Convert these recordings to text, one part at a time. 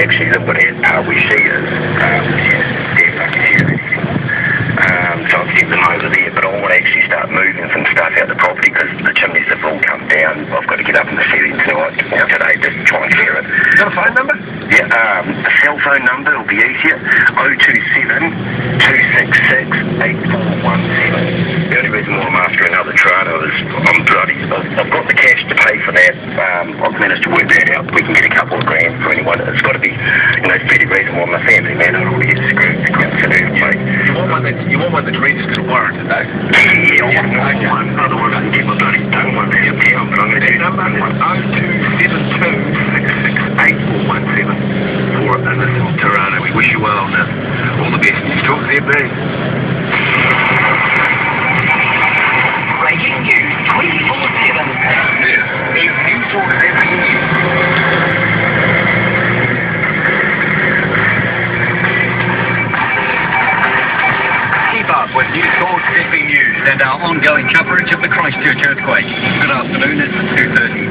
actually the part where she is, she's definitely here anymore. So I've sent them over there, but I want to actually start moving some stuff out the property because the chimneys have all come down. I've got to get up in the ceiling tonight or today to try and clear it. Is that a phone number? Yeah, the cell phone number will be easier, 027-266-8417. The only reason why I'm after another Toronto is I've got the cash to pay for that. I've managed to work that out. We can get a couple of grand for anyone. It's got to be, fairly reasonable. My family, man, I don't want to get screwed for earthquake. You want one that's registered and warranted, though? Yeah, I want one. Otherwise I can get my bloody done one out of town, but I'm going to do number 0272668417 for a little Toronto. We wish you well and all the best. You talk there, B. Breaking news 24/7. Yeah. You talk there, Keep up with News Talk TV News and our ongoing coverage of the Christchurch earthquake. Good afternoon, it's 2:30.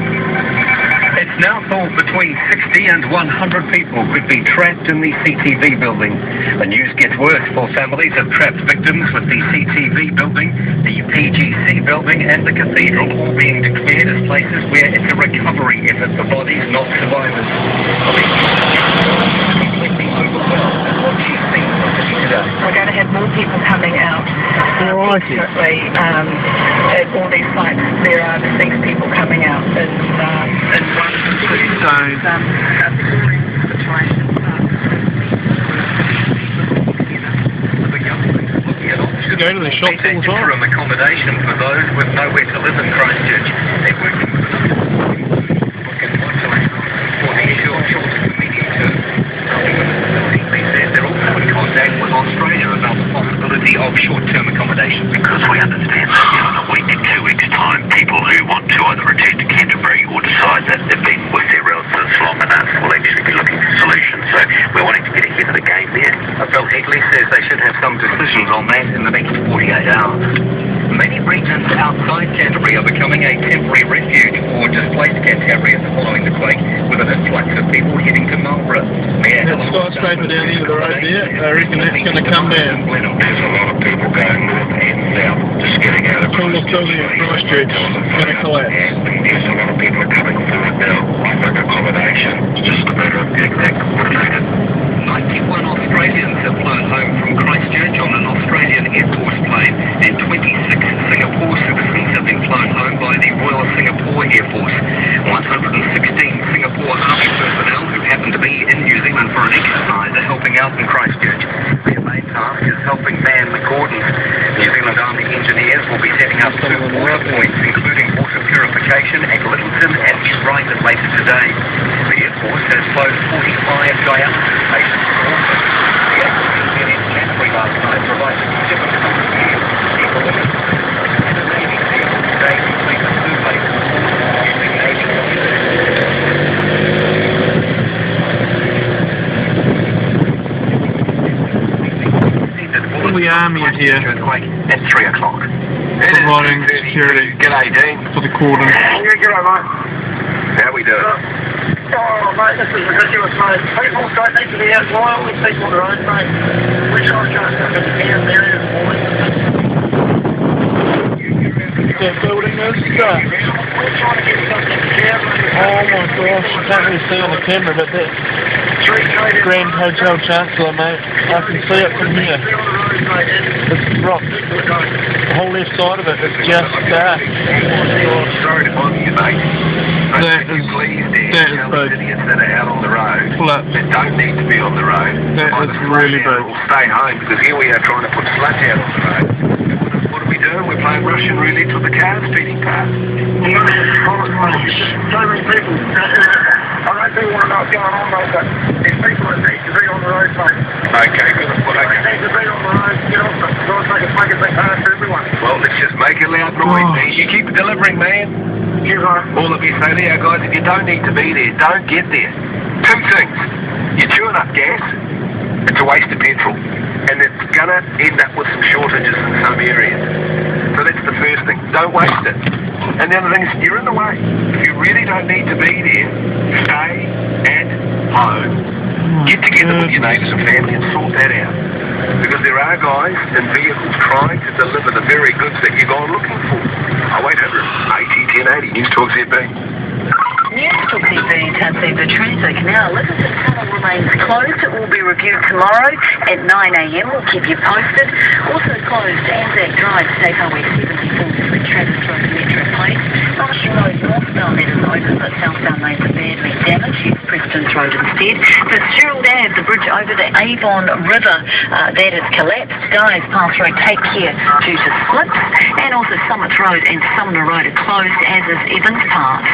It's now thought between 60 and 100 people could be trapped in the CTV building. The news gets worse for families of trapped victims, with the CTV building, the PGC building and the cathedral all being declared as places where it's a recovery effort for bodies, not survivors. Completely overwhelmed at what she's seen today. We're going to have more people coming out. Fortunately, at all these sites, there are deceased people coming out in one situation. Go to the shop interim accommodation for those with nowhere to live in Christchurch. They're working with for the short to medium term. They said they're also in contact with Australia about the possibility of short-term accommodation. Because we understand that in a week to 2 weeks' time, people who want to either return to Canterbury or decide that they've been with their relatives long enough will actually be looking for solutions. So we're wanting to get ahead of the game there. Phil Heatley says they should have some decisions on that in the next 48 hours. Many regions outside Canterbury are becoming a temporary refuge for displaced Canterburyans following the quake, with an influx of people heading to Marlborough. That skyscraper down the end of the road there, I reckon that's going to come down. There's a lot of people going north and south, just getting out of Tallest building in Christchurch is going to collapse. There's a lot of people are coming forward now, offering accommodation. It's just a matter of getting that coordinated. 91 Australians have flown home from Christchurch on an Australian Air Force plane, and 26 Singapore citizens have been flown home by the Royal Singapore Air Force. 116 Singapore Army personnel who happen to be in New Zealand for an exercise are helping out in Christchurch. Their main task is helping man the cordons. New Zealand Army engineers will be setting up 2 water points, including water purification at Littleton and New Brighton later today. The Air Force has flown 45 dialysis patients. The accident in Canterbury last night provided different care for people in and the Navy SEAL today completed surveys using Navy All the army is here at 3 o'clock. providing security G'day, Dean. for the cordon. Yeah, g'day, mate. How we doing? Oh, mate, this is ridiculous, mate. People don't need to be out. Why all these people on their own, mate? We're trying to go stuff in the town area this morning. That building is We're trying to get something in town, mate. oh my gosh, you can't really see on the camera, but that Grand Hotel Chancellor, mate, I can see it from here. It's rock. The whole left side of it is just dark. Sorry to bother you, mate. That is big. Idiots that are out on the road Flip. that don't need to be on the road. That is really big. Will stay home, because here we are trying to put sludge out on the road. What are we doing? We're playing Russian roulette with the cars, speeding past. So many people. I don't think we want to know what's going on, mate, but there's people that need to be on the road, mate. Okay, good. Well, They need to be on the road, get off it. So it's like it's making things hard for everyone. well, let's just make a loud noise. You keep delivering, man. Cheers, mate. All of you say there, guys, if you don't need to be there, don't get there. 2 things. You're chewing up gas, it's a waste of petrol. And it's going to end up with some shortages in some areas. So that's the first thing. Don't waste it. And the other thing is, you're in the way. If you really don't need to be there, stay at home. Get together with your neighbours and family and sort that out. Because there are guys in vehicles trying to deliver the very goods that you're going looking for. 0800 80 1080 News Talk ZB. News Talk ZB tells you the Transit Canal Elizabeth Tunnel remains closed. It will be reviewed tomorrow at 9 a.m. We'll keep you posted. Also closed Anzac Drive, State Highway 74 between Travis Road and Metro Place. Marshall Road northbound that is open, but southbound lanes are badly damaged. Use Preston's Road instead. Fitzgerald Ave, the bridge over the Avon River, that has collapsed. Guys, pass road, take care due to slips. And also Summit Road and Sumner Road are closed, as is Evans Park.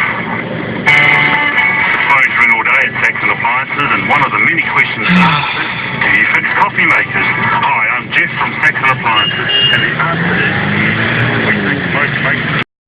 The phone's ring all day at Saxon Appliances, and one of the many questions asked is, do you fix coffee makers? Hi, I'm Jeff from Saxon Appliances, and the answer is